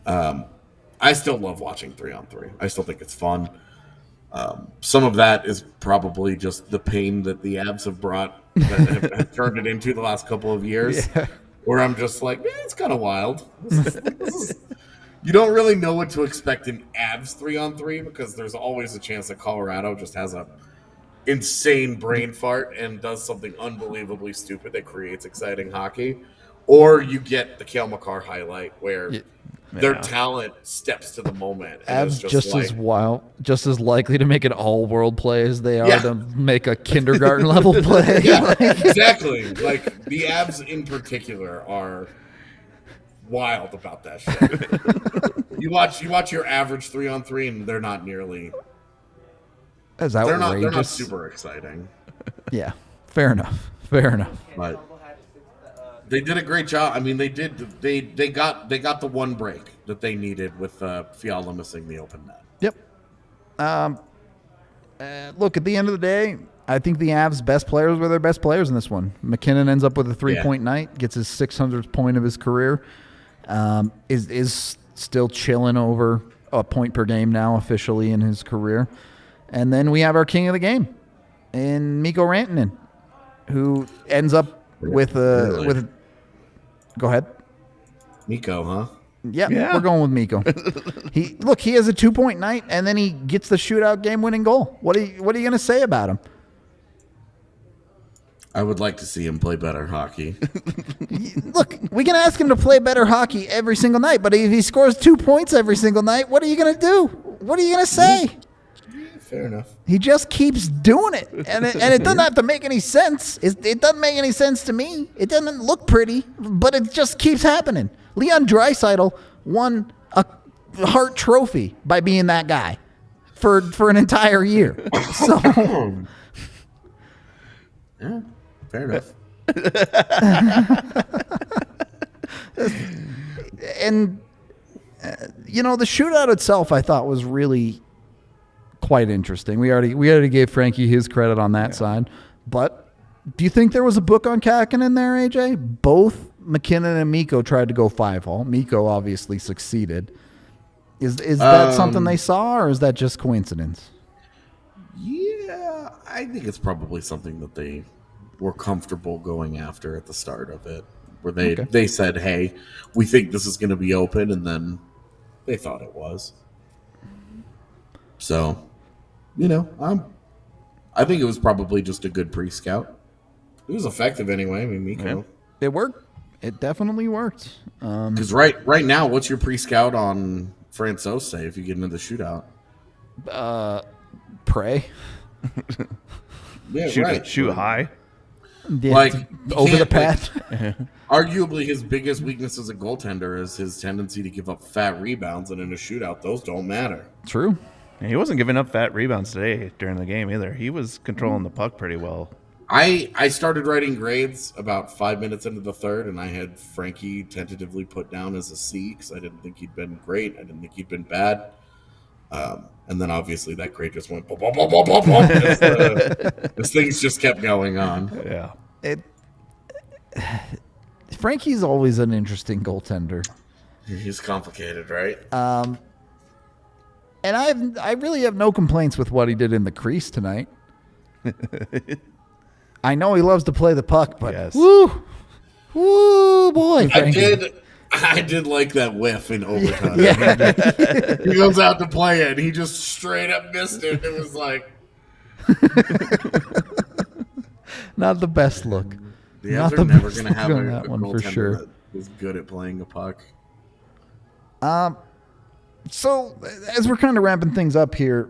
I still love watching 3-on-3. I still think it's fun. Some of that is probably just the pain that the Avs have brought, that have turned it into the last couple of years, where I'm just like, it's kind of wild. This is, you don't really know what to expect in Avs 3-on-3 because there's always a chance that Colorado just has a insane brain fart and does something unbelievably stupid that creates exciting hockey, or you get the Cale Makar highlight where their talent steps to the moment. And Avs it's just like, as wild, just as likely to make an all-world play as they are to make a kindergarten level play. yeah, exactly. Like the Avs in particular are wild about that shit. you watch your average 3-on-3, and they're not nearly. That's outrageous. They're not super exciting. Yeah, fair enough. Fair enough. But they did a great job. I mean, they got the one break that they needed with Fiala missing the open net. Yep. Look, at the end of the day, I think the Avs' best players were their best players in this one. McKinnon ends up with a 3-point night, gets his 600th point of his career, is still chilling over a point per game now officially in his career. And then we have our king of the game in Mikko Rantanen, who ends up with a go ahead. Mikko, huh? Yeah, we're going with Mikko. He has a 2-point night, and then he gets the shootout game-winning goal. What are you going to say about him? I would like to see him play better hockey. Look, we can ask him to play better hockey every single night, but if he scores 2 points every single night, what are you going to do? What are you going to say? Fair enough. He just keeps doing it, and it doesn't have to make any sense. It doesn't make any sense to me. It doesn't look pretty, but it just keeps happening. Leon Draisaitl won a Hart Trophy by being that guy for an entire year. So, yeah, fair enough. And the shootout itself, I thought was really quite interesting. We already gave Frankie his credit on that side, but do you think there was a book on Kakinen there, AJ? Both McKinnon and Mikko tried to go 5-hole. Mikko obviously succeeded. Is that something they saw, or is that just coincidence? Yeah, I think it's probably something that they were comfortable going after at the start of it, where they said, "Hey, we think this is going to be open," and then they thought it was. So, I think it was probably just a good pre-scout. It was effective anyway. I mean, Mikko. It worked. It definitely worked. Because right now, what's your pre-scout on FRANCOUZ say if you get into the shootout? Pray. Yeah, shoot high. Yeah, like over the pad. Arguably, his biggest weakness as a goaltender is his tendency to give up fat rebounds, and in a shootout, those don't matter. True. And he wasn't giving up fat rebounds today during the game either. He was controlling the puck pretty well. I started writing grades about 5 minutes into the third, and I had Frankie tentatively put down as a C because I didn't think he'd been great. I didn't think he'd been bad. And then obviously that grade just went boom, boom, boom, boom, boom, boom, as things just kept going on. Yeah. Frankie's always an interesting goaltender. He's complicated, right? And I really have no complaints with what he did in the crease tonight. I know he loves to play the puck, but woo, boy, Frankie. I did like that whiff in overtime. Yeah. He goes out to play it, and he just straight up missed it. It was like not the best look. The Avs are never going to have a goaltender that is good at playing a puck. So, as we're kind of ramping things up here,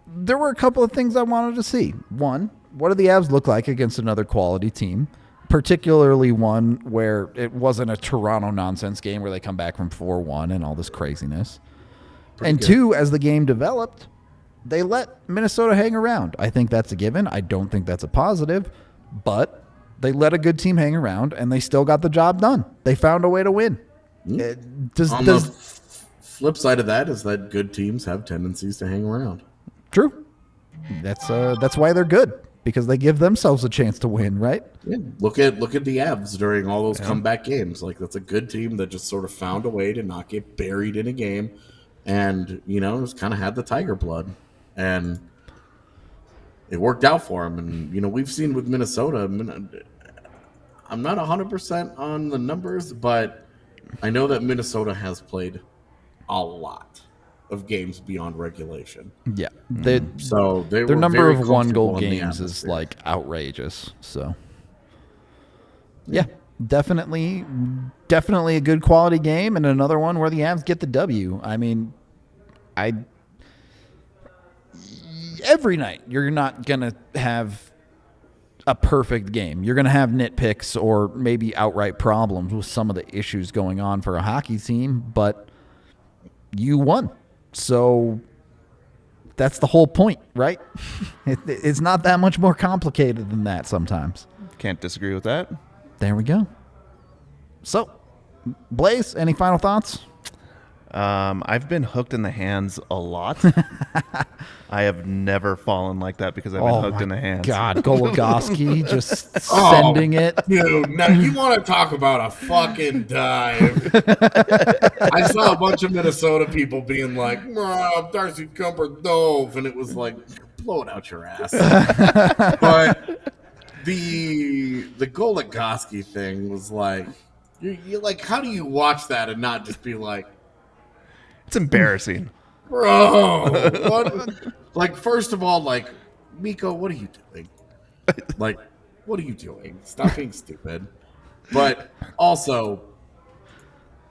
there were a couple of things I wanted to see. One, what do the Avs look like against another quality team? Particularly one where it wasn't a Toronto nonsense game where they come back from 4-1 and all this craziness. Pretty good. Two, as the game developed, they let Minnesota hang around. I think that's a given. I don't think that's a positive, but they let a good team hang around and they still got the job done. They found a way to win. The flip side of that is that good teams have tendencies to hang around. True. That's why they're good, because they give themselves a chance to win, right? Yeah. Look at the Avs during all those comeback games. Like, that's a good team that just sort of found a way to not get buried in a game, and just kind of had the Tiger blood, and it worked out for them. And we've seen with Minnesota. I'm not 100% on the numbers, but I know that Minnesota has played a lot of games beyond regulation. Yeah. So their number of 1-goal games is like outrageous. So yeah. definitely a good quality game, and another one where the Avs get the W. I mean, every night you're not gonna have a perfect game. You're gonna have nitpicks or maybe outright problems with some of the issues going on for a hockey team, but you won, so that's the whole point, right? It's not that much more complicated than that sometimes. Can't disagree with that. There we go. So, Blais, any final thoughts? I've been hooked in the hands a lot. I have never fallen like that because I've been hooked in the hands. God, Goligoski just sending it. Dude, now you want to talk about a fucking dive. I saw a bunch of Minnesota people being like, Darcy Kuemper dove, and it was like, blow it out your ass. But the Goligoski thing was like, you're like, how do you watch that and not just be like, It's embarrassing. bro, what? Like, first of all, like, Mikko, what are you doing? Like, what are you doing? Stop being stupid. But also,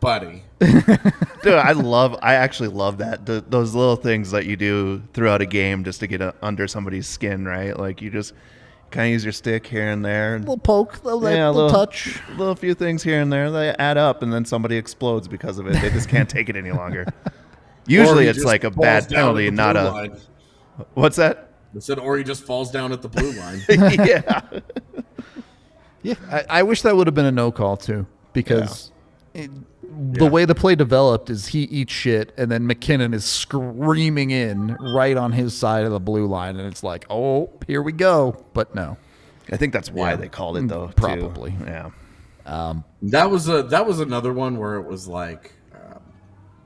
buddy. Dude, I actually love that. Those little things that you do throughout a game just to get under somebody's skin, right? Like, you just kind of use your stick here and there. A little poke, a little touch. Little few things here and there. They add up, and then somebody explodes because of it. They just can't take it any longer. Usually it's like a bad penalty, not a... Line. What's that? I said, or he just falls down at the blue line. Yeah. Yeah, I wish that would have been a no call too, because the way the play developed is he eats shit, and then McKinnon is screaming in right on his side of the blue line, and it's like, oh, here we go. But no, I think that's why they called it though. Probably. Too. Yeah. That was another one where it was like,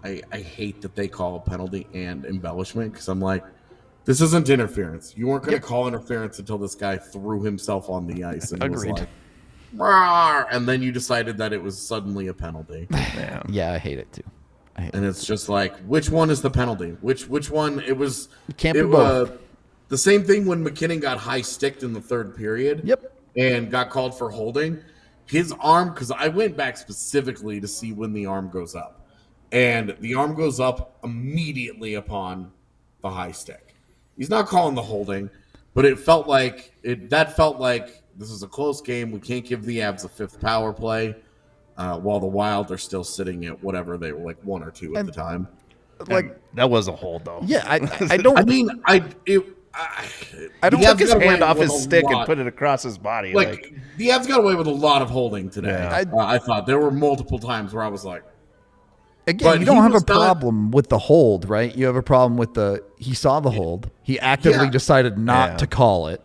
I hate that they call a penalty and embellishment, because I'm like, this isn't interference. You weren't going to call interference until this guy threw himself on the ice and was like, "Rawr," and then you decided that it was suddenly a penalty. Yeah, I hate it too. And it's just like, which one is the penalty? Which one? It was. It can't be both. The same thing when McKinnon got high sticked in the third period. Yep. And got called for holding. His arm, because I went back specifically to see when the arm goes up. And the arm goes up immediately upon the high stick. He's not calling the holding, but it felt like this is a close game. We can't give the Avs a fifth power play while the Wild are still sitting at whatever they were, like 1 or 2 at the time. Like, that was a hold though. yeah, I don't. I mean, I don't took his hand off his stick and put it across his body. Like the Avs got away with a lot of holding today. Yeah. I thought there were multiple times where I was like, again, but you don't have a was not- problem with the hold, right? You have a problem with he saw the hold. He actively decided not to call it.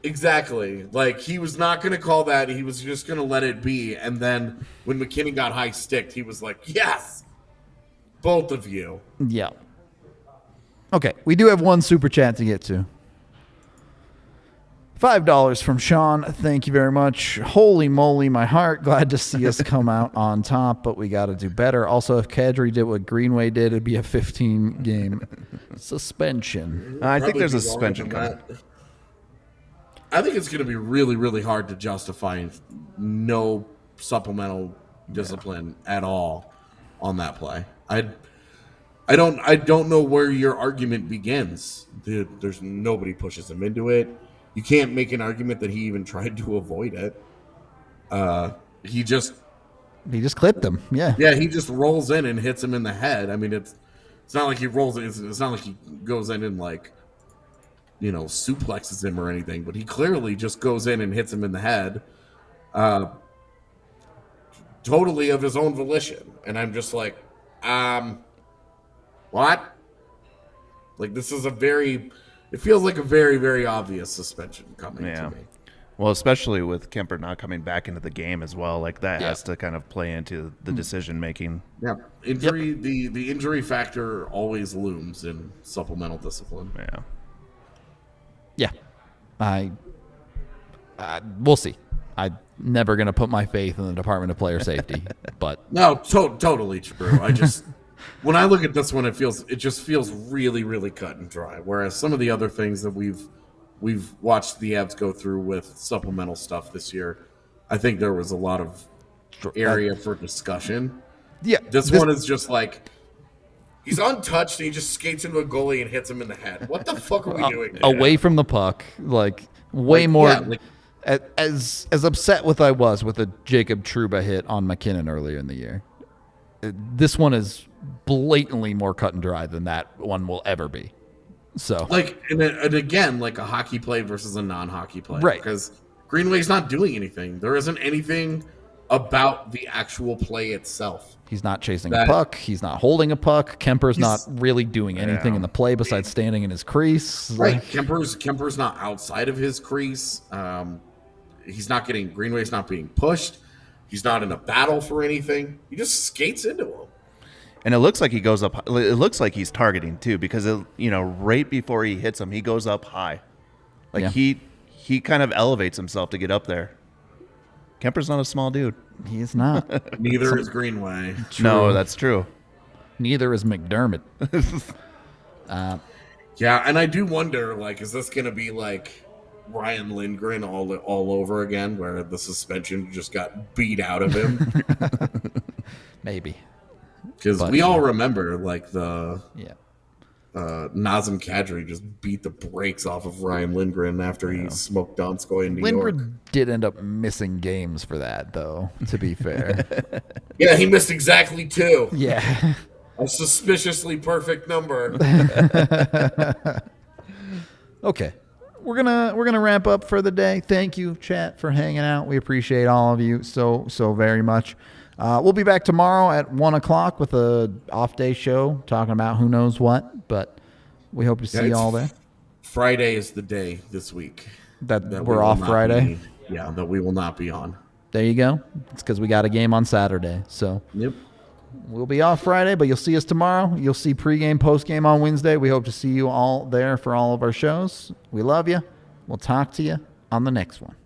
exactly. Like, he was not going to call that. He was just going to let it be. And then when McKinnon got high sticked, he was like, yes, both of you. Yeah. Okay, we do have one super chat to get to. $5 from Sean. Thank you very much. Holy moly, my heart. Glad to see us come out on top, but we got to do better. Also, if Kadri did what Greenway did, it'd be a 15-game suspension. I think Probably there's a be longer suspension than coming. that. I think it's going to be really, really hard to justify no supplemental discipline at all on that play. I don't know where your argument begins. There's nobody pushes him into it. You can't make an argument that he even tried to avoid it. He just clipped him. Yeah. Yeah, he just rolls in and hits him in the head. I mean, it's not like he rolls in. It's not like he goes in and, like, you know, suplexes him or anything. But he clearly just goes in and hits him in the head, totally of his own volition. And I'm just like, what? Like, this is it feels like a very, very obvious suspension coming to me. Well, especially with Kuemper not coming back into the game as well, like that has to kind of play into the decision making. Yeah, injury. The injury factor always looms in supplemental discipline. Yeah. We'll see. I'm never gonna put my faith in the Department of Player Safety, but No, totally true. I just when I look at this one, it just feels really, really cut and dry. Whereas some of the other things that we've watched the Avs go through with supplemental stuff this year, I think there was a lot of area for discussion. Yeah, This one is just like he's untouched and he just skates into a goalie and hits him in the head. What the fuck are we doing? away from the puck, like way more. Yeah, like, as upset with I was with a Jacob Trouba hit on McKinnon earlier in the year. This one is blatantly more cut and dry than that one will ever be. So, like, and again, like a hockey play versus a non-hockey play, right? Because Greenway's not doing anything. There isn't anything about the actual play itself. He's not chasing a puck. He's not holding a puck. Kemper's not really doing anything in the play besides standing in his crease. Right. Kemper's not outside of his crease. He's not getting Greenway's not being pushed. He's not in a battle for anything. He just skates into him. And it looks like he goes up. It looks like he's targeting too, because right before he hits him, he goes up high. Like he kind of elevates himself to get up there. Kemper's not a small dude. He is not. Neither is Greenway. True. No, that's true. Neither is McDermott. Yeah, and I do wonder, like, is this going to be like Ryan Lindgren all over again, where the suspension just got beat out of him? Maybe. Because we all remember, like, the Nazem Kadri just beat the brakes off of Ryan Lindgren after he smoked Donskoy in New York. Lindgren did end up missing games for that, though, to be fair. Yeah, he missed exactly 2. Yeah. A suspiciously perfect number. Okay. We're gonna wrap up for the day. Thank you, chat, for hanging out. We appreciate all of you so very much. We'll be back tomorrow at 1:00 with a off day show talking about who knows what, but we hope to see you all there. Friday is the day this week that we're off Friday. That we will not be on. There you go. It's because we got a game on Saturday. So yep. We'll be off Friday, but you'll see us tomorrow. You'll see pregame, postgame on Wednesday. We hope to see you all there for all of our shows. We love you. We'll talk to you on the next one.